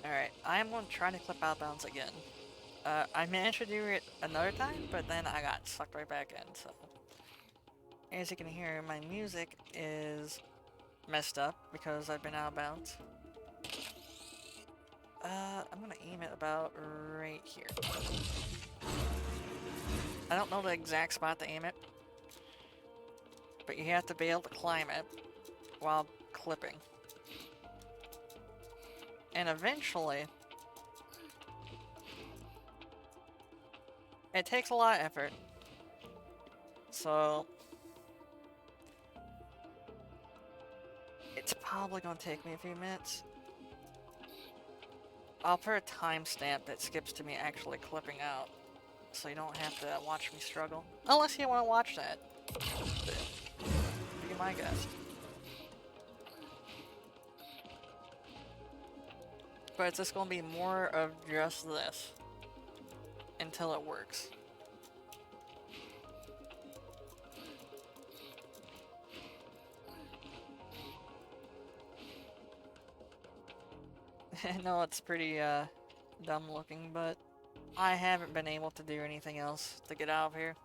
Alright, I am going to try to clip out of bounds again. I managed to do it another time, but then I got sucked right back in, so. As you can hear, my music is messed up because I've been out of bounds. I'm gonna aim it about right here. I don't know the exact spot to aim it, but you have to be able to climb it while clipping. And eventually, it takes a lot of effort. So, it's probably gonna take me a few minutes. I'll put a timestamp that skips to me actually clipping out, so you don't have to watch me struggle. Unless you want to watch that. Be my guest. But it's just gonna be more of just this. Until it works. I know it's pretty, dumb looking, but I haven't been able to do anything else to get out of here.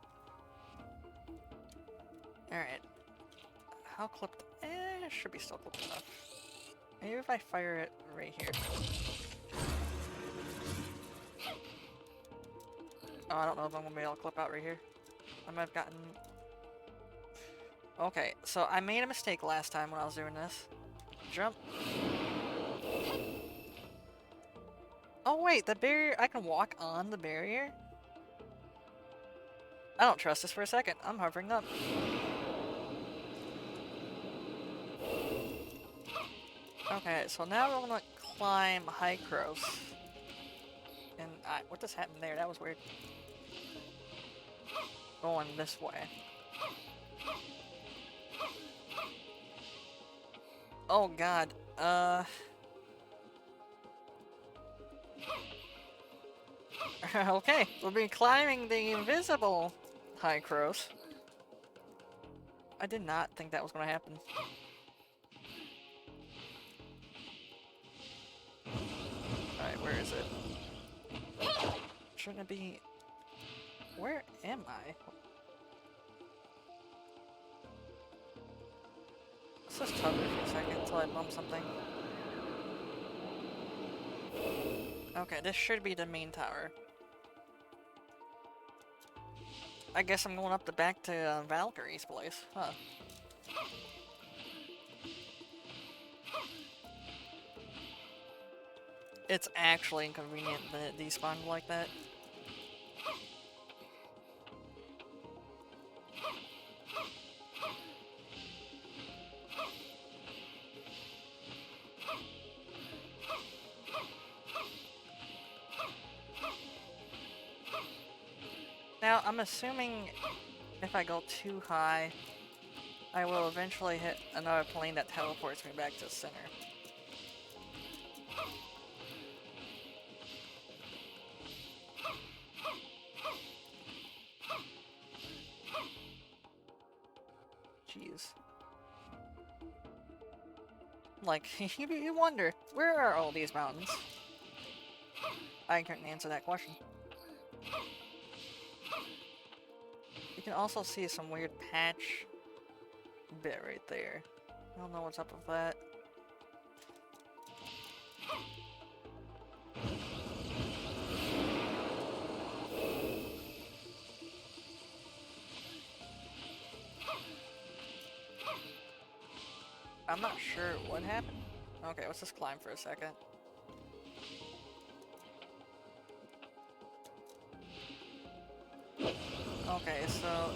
Alright. How clipped? It should be still clipped enough. Maybe if I fire it right here. Oh, I don't know if I'm gonna be able to clip out right here. I might have gotten... Okay, so I made a mistake last time when I was doing this. Jump. Oh wait, the barrier, I can walk on the barrier? I don't trust this for a second. I'm hovering up. Okay, so now we're gonna climb high crows. And what just happened there? That was weird. Going this way. Oh god, okay, we'll be climbing the invisible high crows. I did not think that was gonna happen. Alright, where is it? Shouldn't it be... Where am I? Let's just hover for a second until I bump something. Okay, this should be the main tower. I guess I'm going up the back to Valkyrie's place, huh? It's actually inconvenient that it despawned like that. Now, I'm assuming if I go too high, I will eventually hit another plane that teleports me back to the center. Jeez. Like, you wonder, where are all these mountains? I couldn't answer that question. You can also see some weird patch bit right there. I don't know what's up with that. I'm not sure what happened. Okay, let's just climb for a second. Okay, so...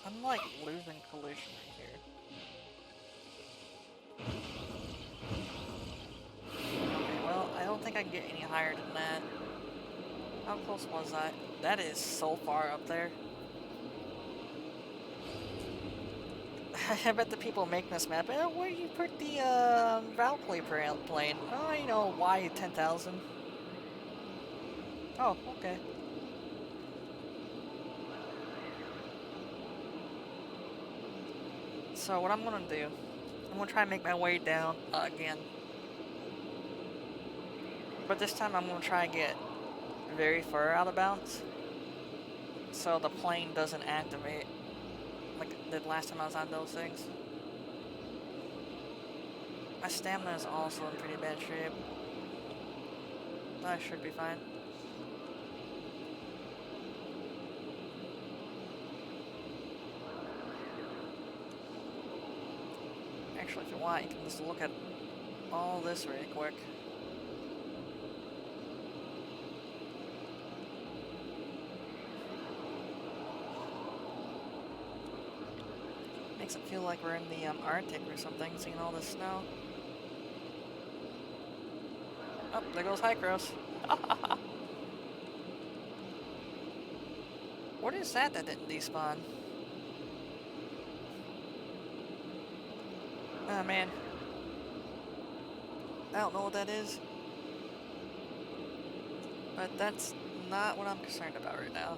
I'm like losing collision right here. Okay, well, I don't think I can get any higher than that. How close was that? That is so far up there. I bet the people making this map, where do you put the Valkyrie plane? Oh, you know, why 10,000? Oh, okay. So what I'm gonna do, I'm gonna try and make my way down again. But this time I'm going to try and get very far out of bounds so the plane doesn't activate like it did last time I was on those things. My stamina is also in pretty bad shape. I should be fine. Actually, if you want, you can just look at all this really quick. Makes it feel like we're in the Arctic or something, seeing all this snow. Oh, there goes Hycros. What is that didn't despawn? Oh man. I don't know what that is. But that's not what I'm concerned about right now.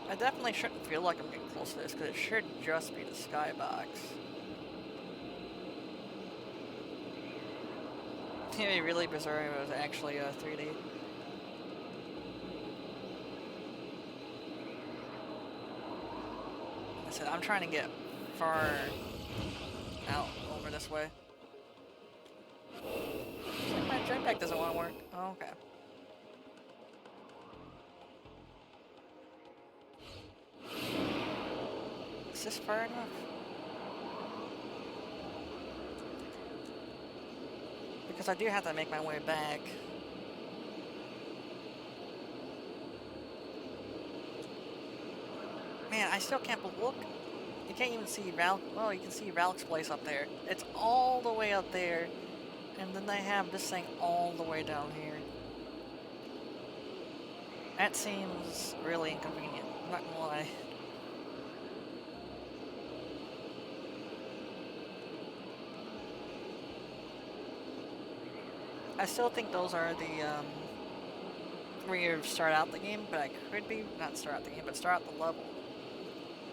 I definitely shouldn't feel like I'm getting close to this, because it should just be the skybox. It'd be really bizarre if it was actually a 3D. Like I said, I'm trying to get far out over this way. My jetpack doesn't want to work. Oh, okay. Is this far enough? Because I do have to make my way back. Man, I still can't look. You can't even see Val. Well, you can see Valk's place up there. It's all the way up there. And then they have this thing all the way down here. That seems really inconvenient. I'm not gonna lie. I still think those are the, where you start out the game, but I could be, not start out the game, but start out the level.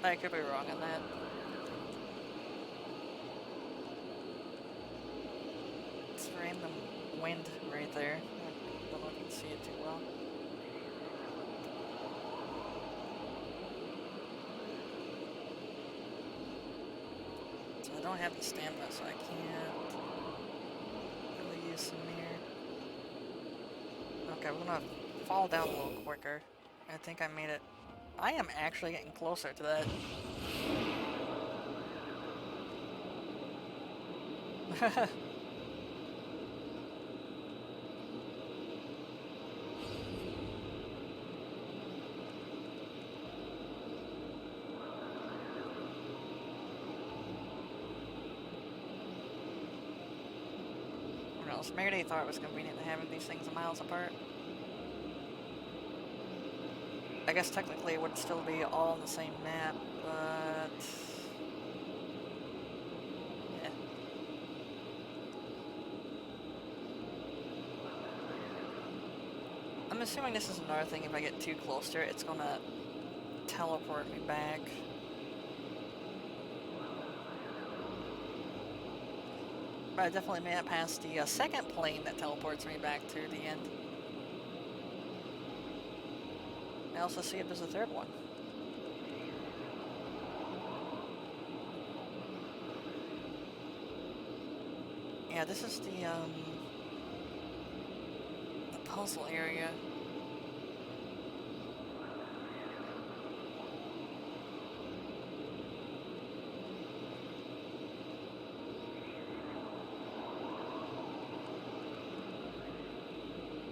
I could be wrong on that. It's random wind right there. I don't know if you can see it too well. So I don't have the stamina, so I can't really use some here. Okay, we're gonna fall down a little quicker. I think I made it. I am actually getting closer to that. Who knows? Maybe they thought it was convenient to having these things miles apart. I guess technically it would still be all on the same map, but yeah. I'm assuming this is another thing, if I get too close to it, it's gonna teleport me back. But I definitely made it past the second plane that teleports me back to the end. I also see if there's a third one. Yeah, this is the puzzle area.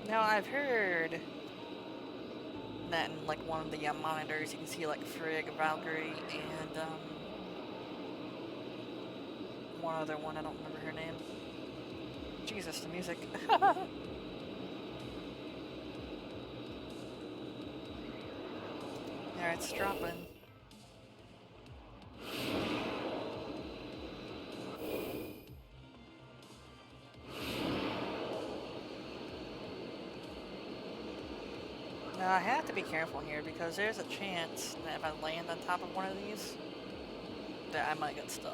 Now, I've heard that in like one of the monitors you can see like Frigg, Valkyrie, and one other one, I don't remember her name. Jesus, the music. Alright, it's dropping. Now I have to be careful here because there's a chance that if I land on top of one of these, that I might get stuck.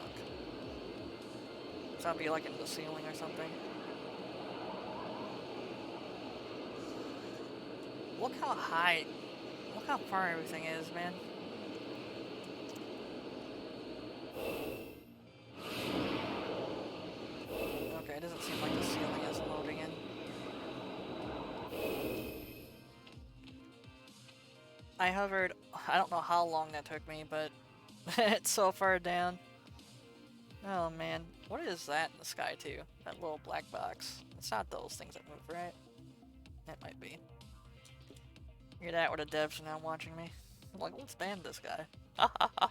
So I'll be like in the ceiling or something. Look how high, look how far everything is, man. Okay, it doesn't seem like the ceiling is loading in. I hovered, I don't know how long that took me, but it's so far down. Oh man, what is that in the sky too? That little black box. It's not those things that move, right? It might be. Hear that, or the devs are now watching me. I'm like, let's ban this guy. Ha ha ha.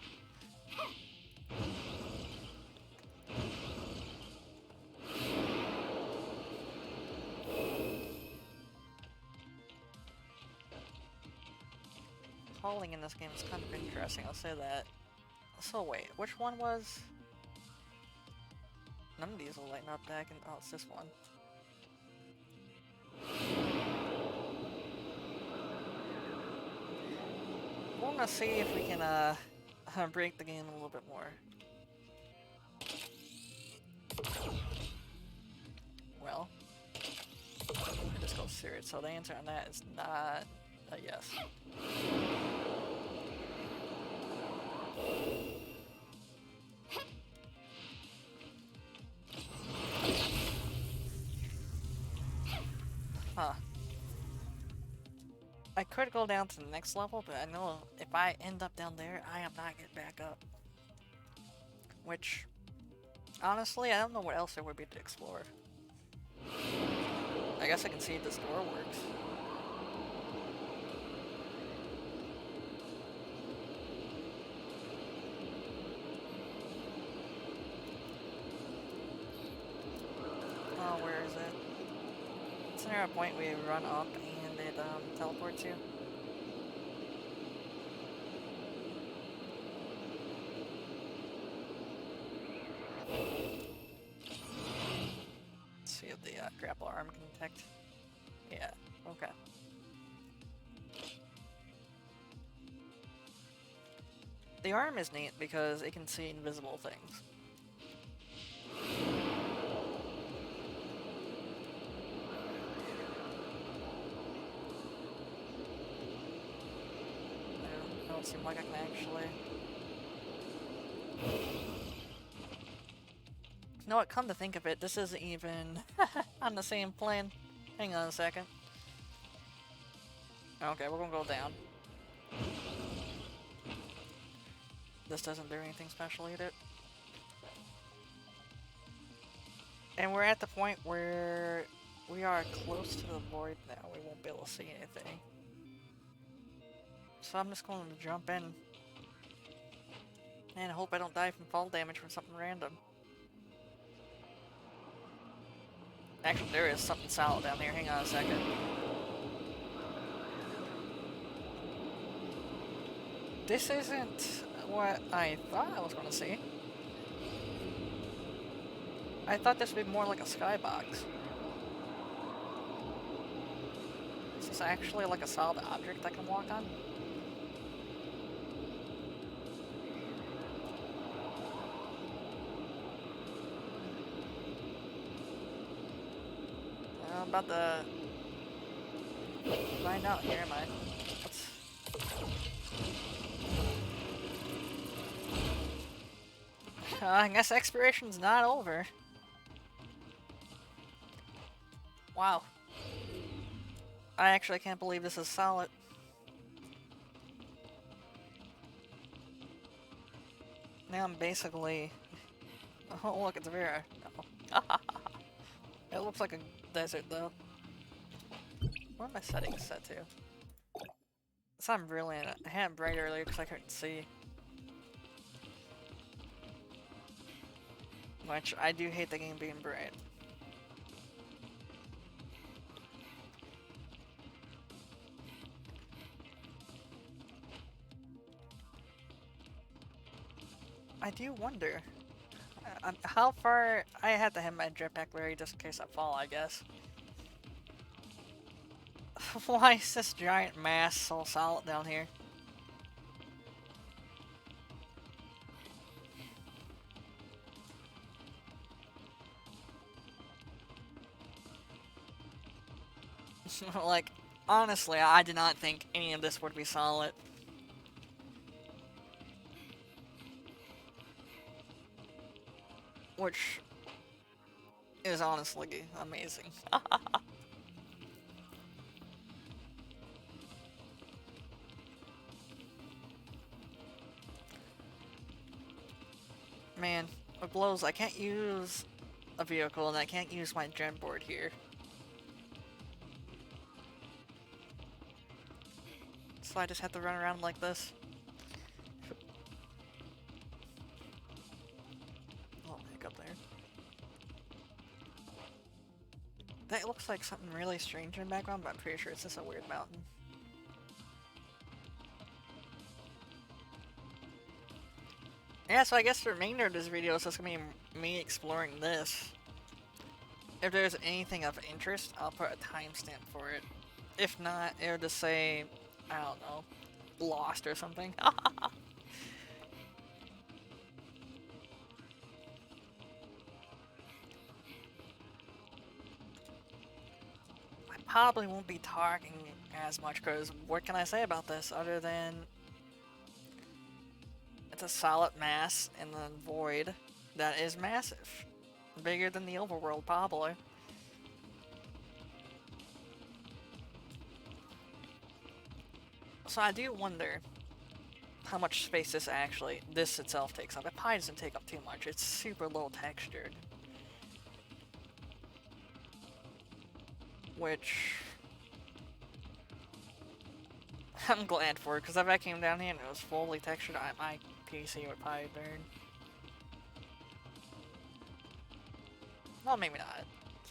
Hauling in this game is kind of interesting, I'll say that. So wait, which one was... None of these will lighten up back, and oh, it's this one. We're gonna see if we can, break the game a little bit more. Well, I just go serious, so the answer on that is not a yes. Huh. I could go down to the next level, but I know if I end up down there, I am not getting back up. Which, honestly, I don't know what else there would be to explore. I guess I can see if this door works. Oh, where is it? Isn't there a point where you run up and it teleports you? Let's see if the grapple arm can detect. Yeah, okay. The arm is neat because it can see invisible things. I don't seem like I can actually... You know what, come to think of it, this isn't even on the same plane. Hang on a second. Okay, we're gonna go down. This doesn't do anything special either. And we're at the point where we are close to the void now. We won't be able to see anything. So I'm just going to jump in. And I hope I don't die from fall damage from something random. Actually, there is something solid down here. Hang on a second. This isn't what I thought I was going to see. I thought this would be more like a skybox. Is this actually like a solid object I can walk on? I'm about to find out here, am I? Let's... I guess exploration's not over. Wow. I actually can't believe this is solid. Now I'm basically... Oh look, it's Vera. No. It looks like a desert though. What are my settings set to? So I'm really in it. I had it bright earlier because I couldn't see. Which, I do hate the game being bright. I do wonder how far I had to have my jetpack ready just in case I fall, I guess. Why is this giant mass so solid down here? Like, honestly, I did not think any of this would be solid. Which is honestly amazing. Man, it blows. I can't use a vehicle and I can't use my gen board here. So I just have to run around like this. Oh, heck up there. That looks like something really strange in the background, but I'm pretty sure it's just a weird mountain. Yeah, so I guess the remainder of this video is just gonna be me exploring this. If there's anything of interest, I'll put a timestamp for it. If not, it'll just say, I don't know, lost or something. I probably won't be talking as much because what can I say about this other than it's a solid mass in the void that is massive. Bigger than the overworld, probably. So I do wonder how much space this itself takes up. It probably doesn't take up too much. It's super low textured. Which I'm glad for, because if I came down here and it was fully textured, my PC would probably burn. Well, maybe not.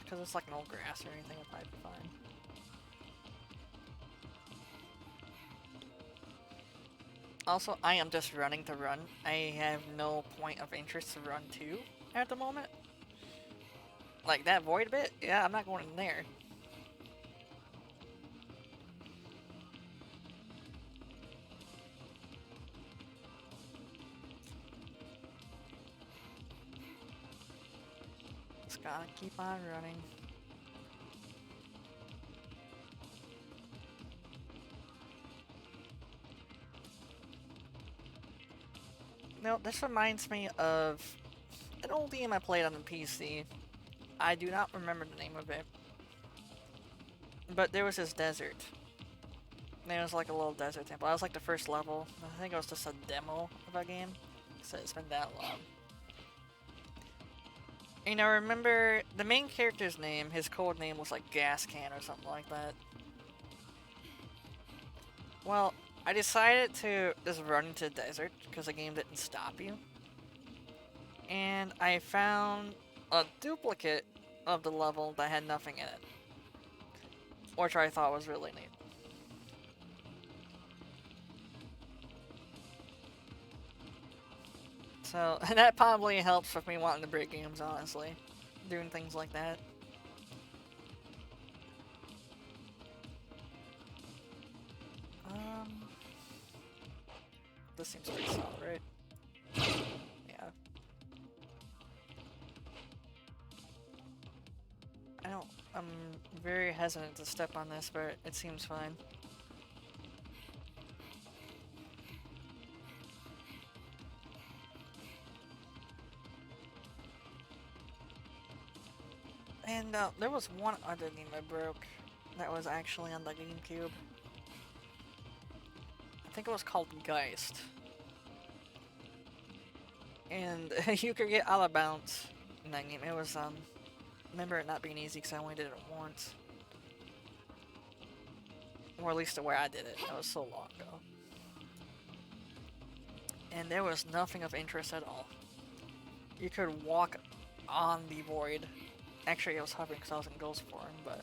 Because it's like an old grass or anything, it'd probably be fine. Also, I am just running to run. I have no point of interest to run to at the moment. Like that void bit? Yeah, I'm not going in there. Just gotta keep on running. No, this reminds me of an old game I played on the PC. I do not remember the name of it. But there was this desert. There was like a little desert temple. That was like the first level. I think it was just a demo of a game. So it's been that long. You know, remember the main character's name, his code name was like Gas Can or something like that. Well, I decided to just run into the desert because the game didn't stop you. And I found a duplicate of the level that had nothing in it. Which I thought was really neat. So, that probably helps with me wanting to break games, honestly. Doing things like that. This seems pretty solid, right? Yeah. I'm very hesitant to step on this, but it seems fine. And there was one other game I broke that was actually on the GameCube. I think it was called Geist. And you could get out of bounds in that game. It was, remember it not being easy because I only did it once. Or at least the way I did it. That was so long ago. And there was nothing of interest at all. You could walk on the void. Actually, I was hovering because I was in Ghost form, but...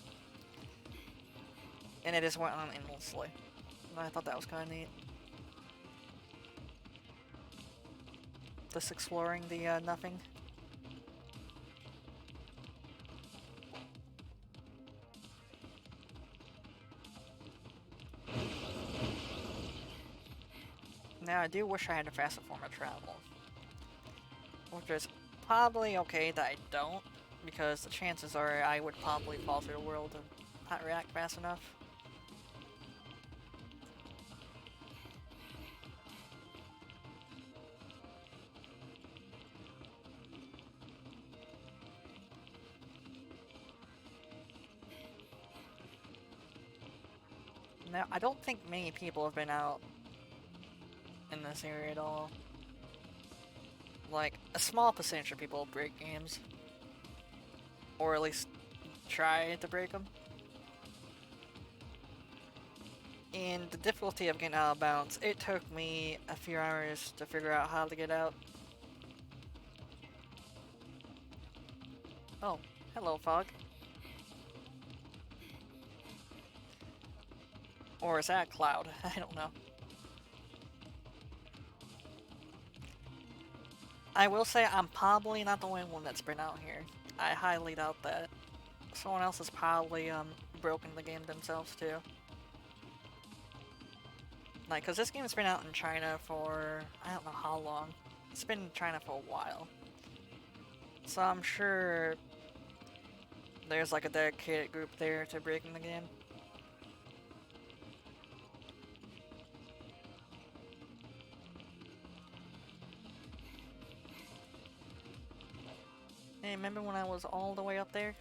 And it just went on endlessly. And I thought that was kind of neat. Just exploring the nothing. Now I do wish I had a faster form of travel. Which is probably okay that I don't, because the chances are I would probably fall through the world and not react fast enough. Now, I don't think many people have been out in this area at all. Like, a small percentage of people break games. Or at least try to break them. And the difficulty of getting out of bounds, it took me a few hours to figure out how to get out. Oh, hello, Fog. Or is that Cloud? I don't know. I will say I'm probably not the only one that's been out here. I highly doubt that. Someone else has probably broken the game themselves too. Like, cause this game's been out in China for I don't know how long. It's been in China for a while. So I'm sure there's like a dedicated group there to breaking the game. Hey, remember when I was all the way up there?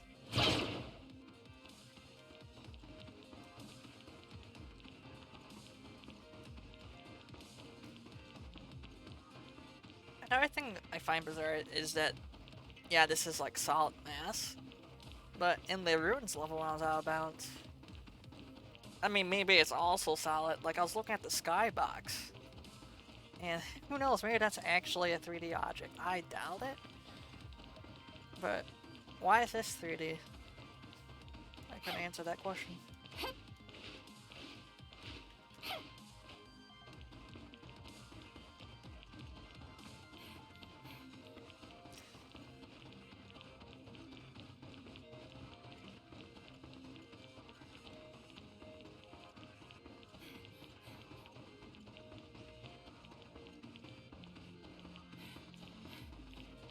Another thing I find bizarre is that, yeah, this is like solid mass, but in the ruins level when I was out of bounds, I mean, maybe it's also solid. Like, I was looking at the skybox, and who knows, maybe that's actually a 3D object. I doubt it, but why is this 3D? I couldn't answer that question.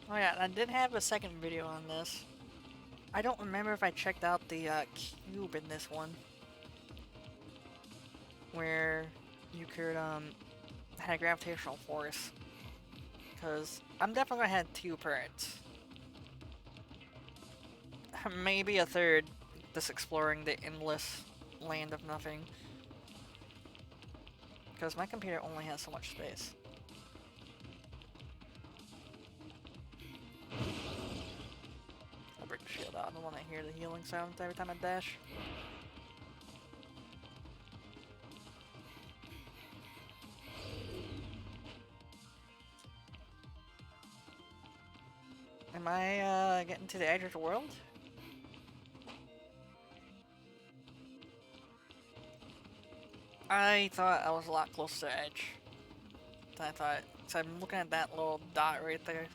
Oh yeah, I did have a second video on this. I don't remember if I checked out the cube in this one. Where you could, had a gravitational force. Because I'm definitely gonna have 2 parts. Maybe a third, just exploring the endless land of nothing. Because my computer only has so much space. I'll break the shield out. I don't want to hear the healing sound every time I dash. Am I getting to the edge of the world? I thought I was a lot closer to the edge. I thought, so I'm looking at that little dot right there.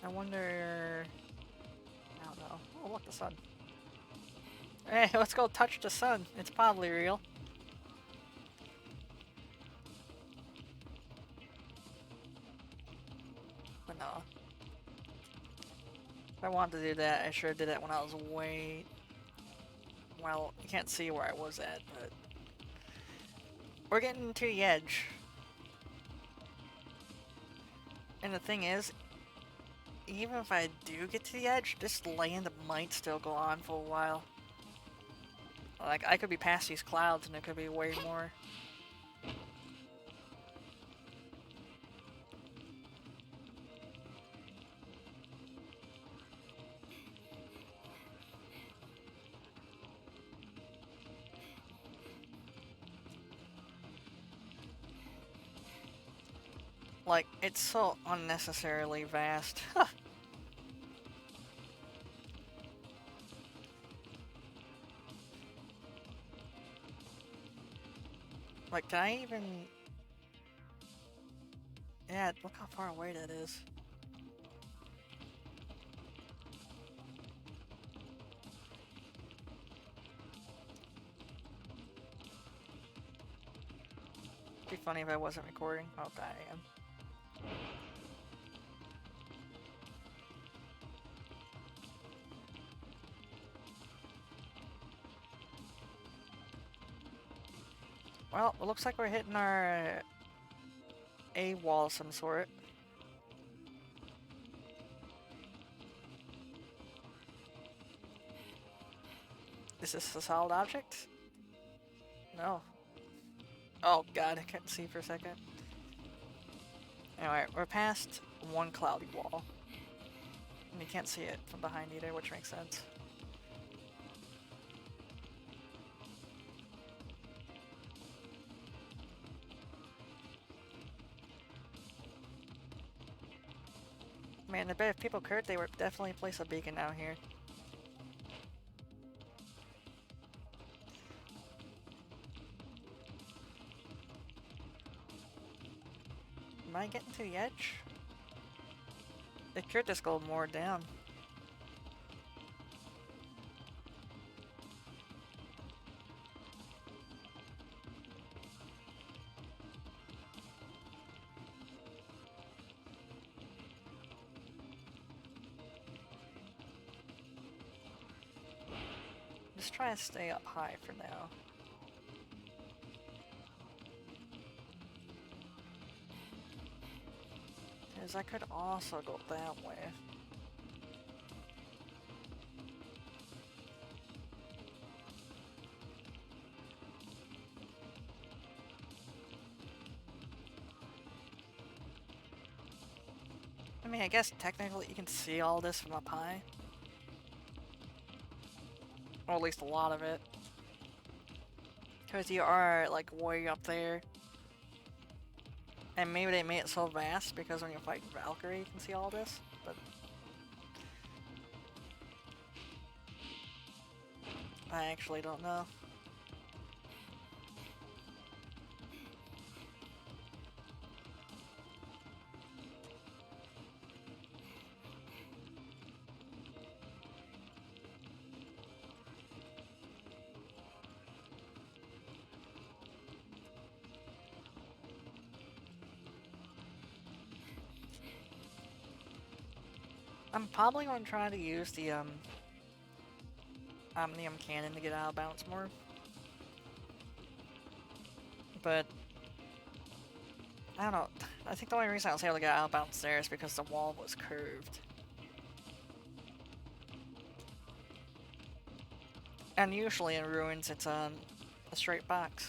I wonder... I don't know. Oh, look, the sun. Hey, let's go touch the sun. It's probably real. But no. If I wanted to do that, I sure did it when I was way... Well, you can't see where I was at, but... We're getting to the edge. And the thing is, even if I do get to the edge, this land might still go on for a while. Like, I could be past these clouds and it could be way more. Like, it's so unnecessarily vast. Like, can I even... Yeah, look how far away that is. It'd be funny if I wasn't recording. Oh, I am. Well, it looks like we're hitting our A wall of some sort. Is this a solid object? No. Oh god, I couldn't see for a second. Anyway, we're past one cloudy wall. And you can't see it from behind either, which makes sense. Man, I bet if people cared, they would definitely place a beacon out here. Am I getting to the edge? It could just go more down. Just try to stay up high for now. Because I could also go that way. I mean, I guess technically you can see all this from up high. Or at least a lot of it. Because you are, like, way up there. And maybe they made it so vast because when you're fighting Valkyrie you can see all this, but... I actually don't know. I'm probably going to try to use the, Omnium Cannon to get out of bounds more. But... I don't know. I think the only reason I was able to get out of bounds there is because the wall was curved. And usually in ruins it's, a straight box.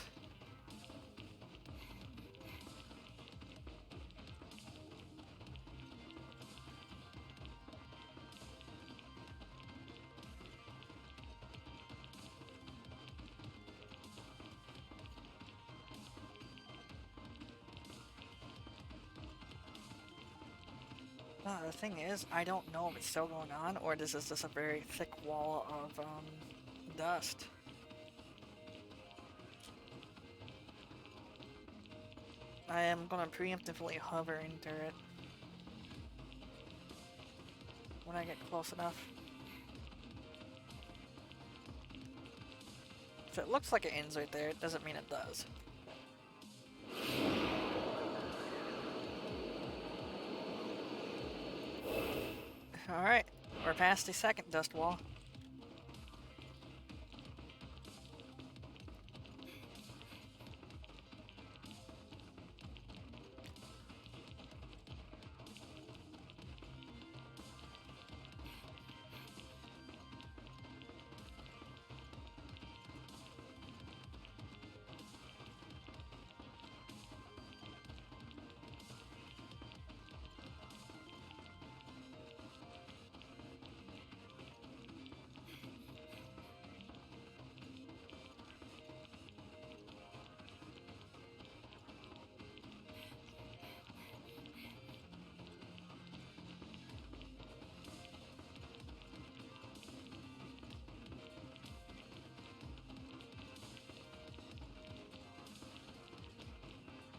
No, the thing is, I don't know if it's still going on, or this is just a very thick wall of, dust. I am gonna preemptively hover into it when I get close enough. If it looks like it ends right there, it doesn't mean it does. Alright, we're past the second dust wall.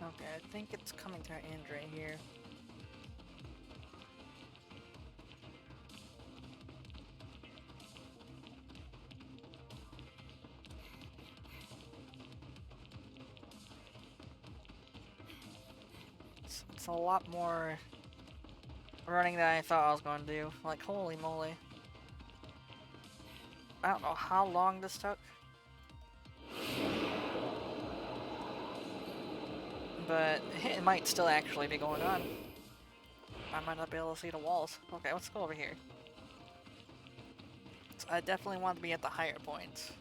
Okay, I think it's coming to an end right here. It's a lot more running than I thought I was going to do. Like, holy moly. I don't know how long this took. But it might still actually be going on. I might not be able to see the walls. Okay, let's go over here. So I definitely want to be at the higher points.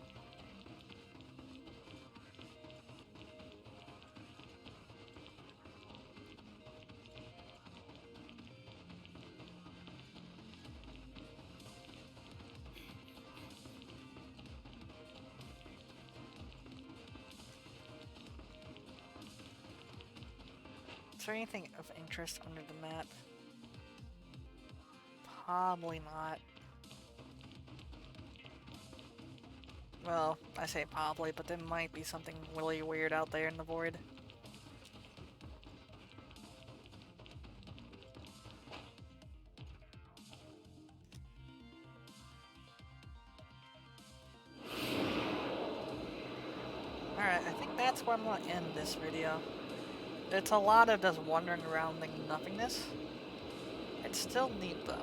Is there anything of interest under the map? Probably not. Well, I say probably, but there might be something really weird out there in the void. Alright, I think that's where I'm gonna end this video. It's a lot of just wandering around in nothingness. It's still neat though.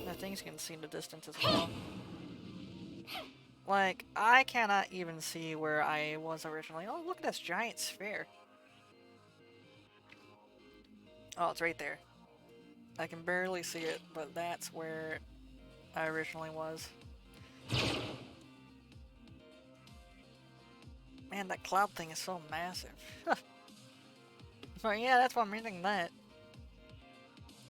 The things you can see in the distance as well. Like, I cannot even see where I was originally. Oh, look at this giant sphere. Oh, it's right there. I can barely see it, but that's where I originally was. Man, that cloud thing is so massive. But yeah, that's why I'm reading that.